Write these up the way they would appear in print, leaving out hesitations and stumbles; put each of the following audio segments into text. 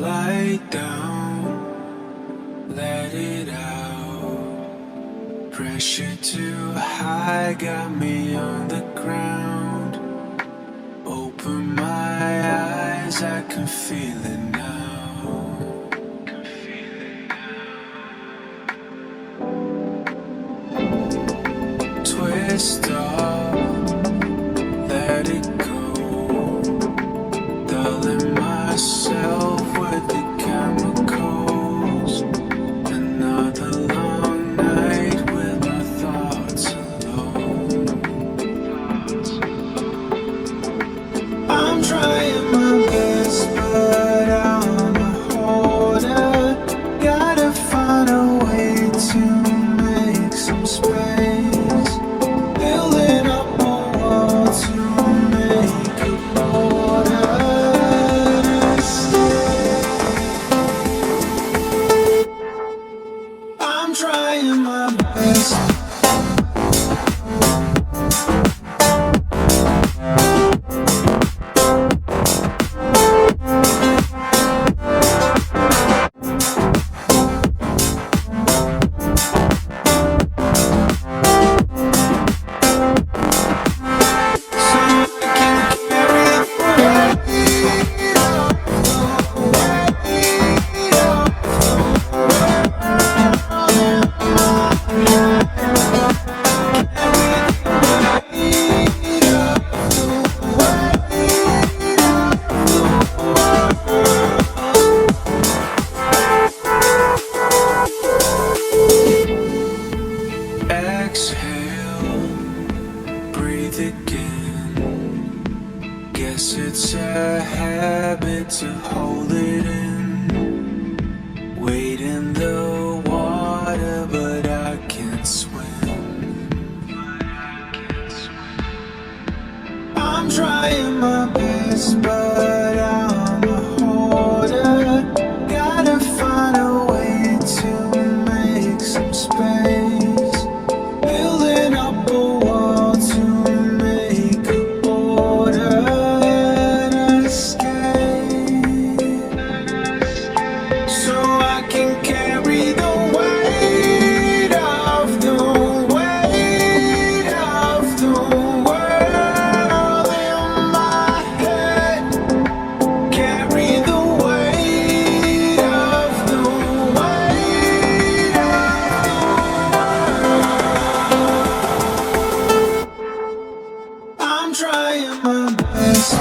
Lie down, let it out. Pressure too high got me on the ground. Open my eyes, I can feel it now. Twist off, let it go. Dulling myself with the chemicals. Another long night with my thoughts alone. I'm trying my best, but I'm a hoarder. Gotta find a way to make some space. Building up a wall to make a border. I'm trying my best. Exhale, breathe again. Guess it's a habit to hold it in. Wade in the water, but I can't swim. I'm trying my best, but I'm a hoarder. Gotta find a way to make some space. Building up a wall to make a border and escape. So I can carry the weight of the world in my head. Carry the weight of the weight of I'm trying my best.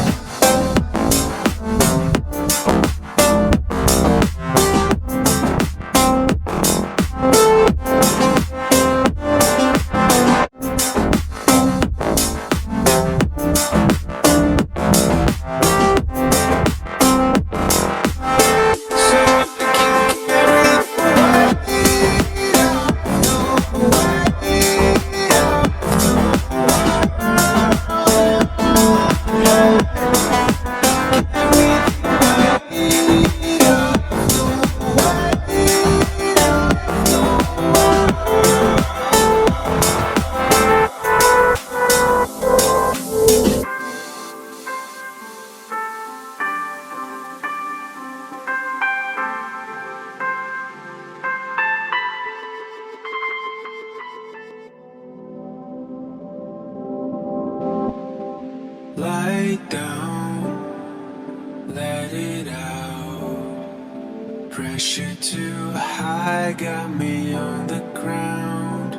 Lie down, let it out. Pressure too high got me on the ground.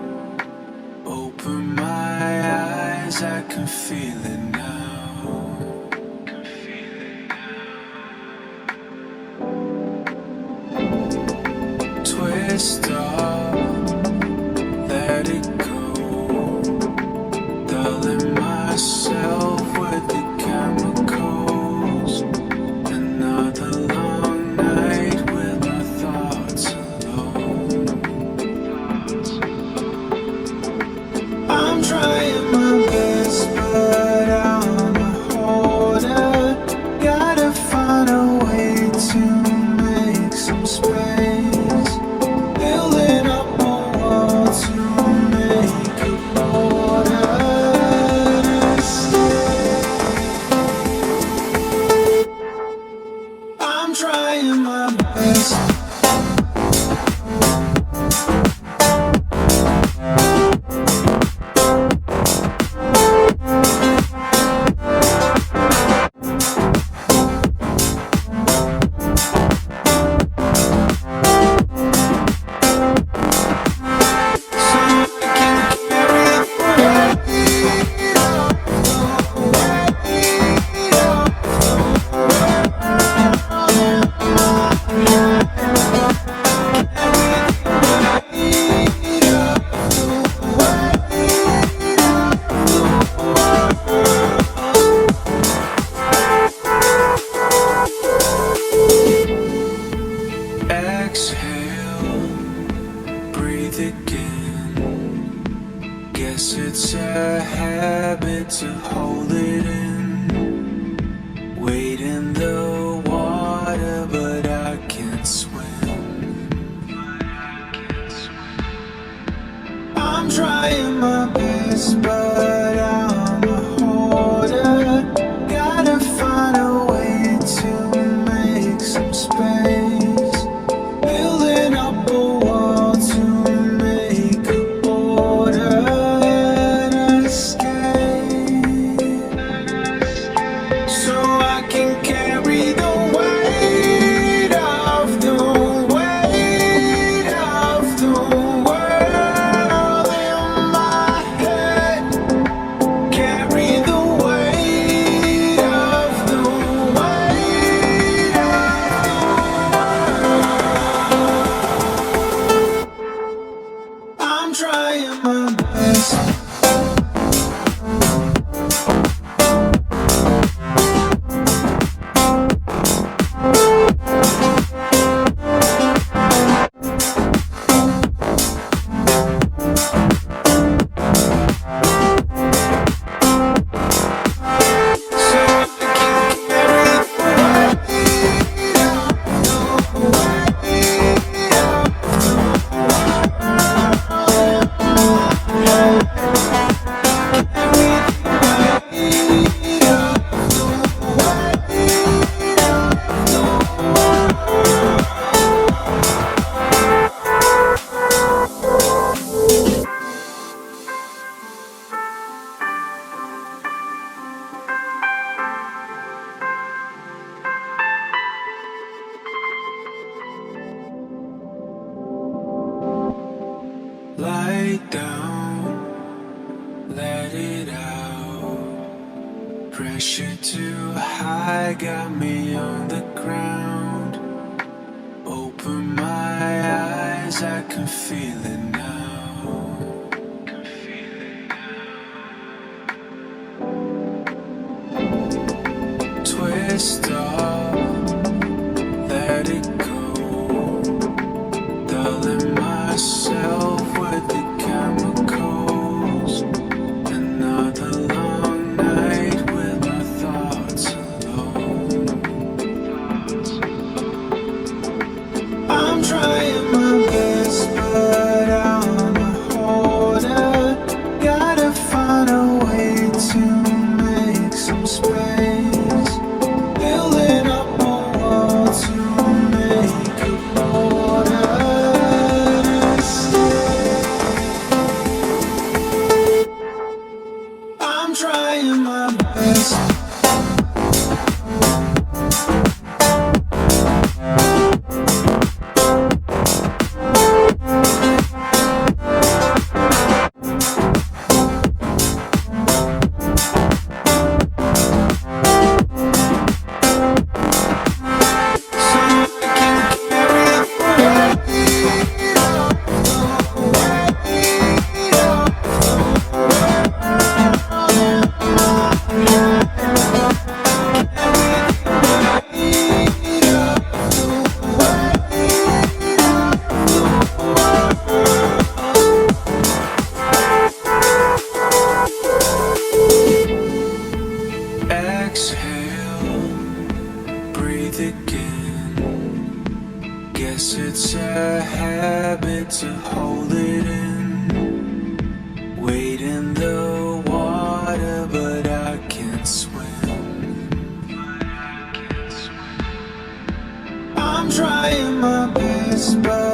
Open my eyes, I can feel it now. Twist off, let it go. Dulling myself with the chemicals. Another long night with my thoughts alone. I'm trying my best, but I'm a hoarder. Gotta find a way to make some space. Building I'm trying my best. Exhale, breathe again. Guess it's a habit to hold it in. Wade in the water, but I can't swim. I'm trying my best, but I'm a hoarder. Gotta find a way to make some space. Building up a wall to make a border and escape, so I can carry the weight of the world in my head. Carry the weight of the weight of the world. I'm trying my best. Lie down, let it out. Pressure too high got me on the ground. Open my eyes, I can feel it now. Twist off, let it go. Dulling myself with the chemicals. Another long night with my thoughts alone. I'm trying my best, but I'm a hoarder. Gotta find a way to make some space. Building up a wall to make a border. I'm trying my best. Exhale, breathe again. Guess it's a habit to hold it in. Wade in the water, but I can't swim. I'm trying my best, but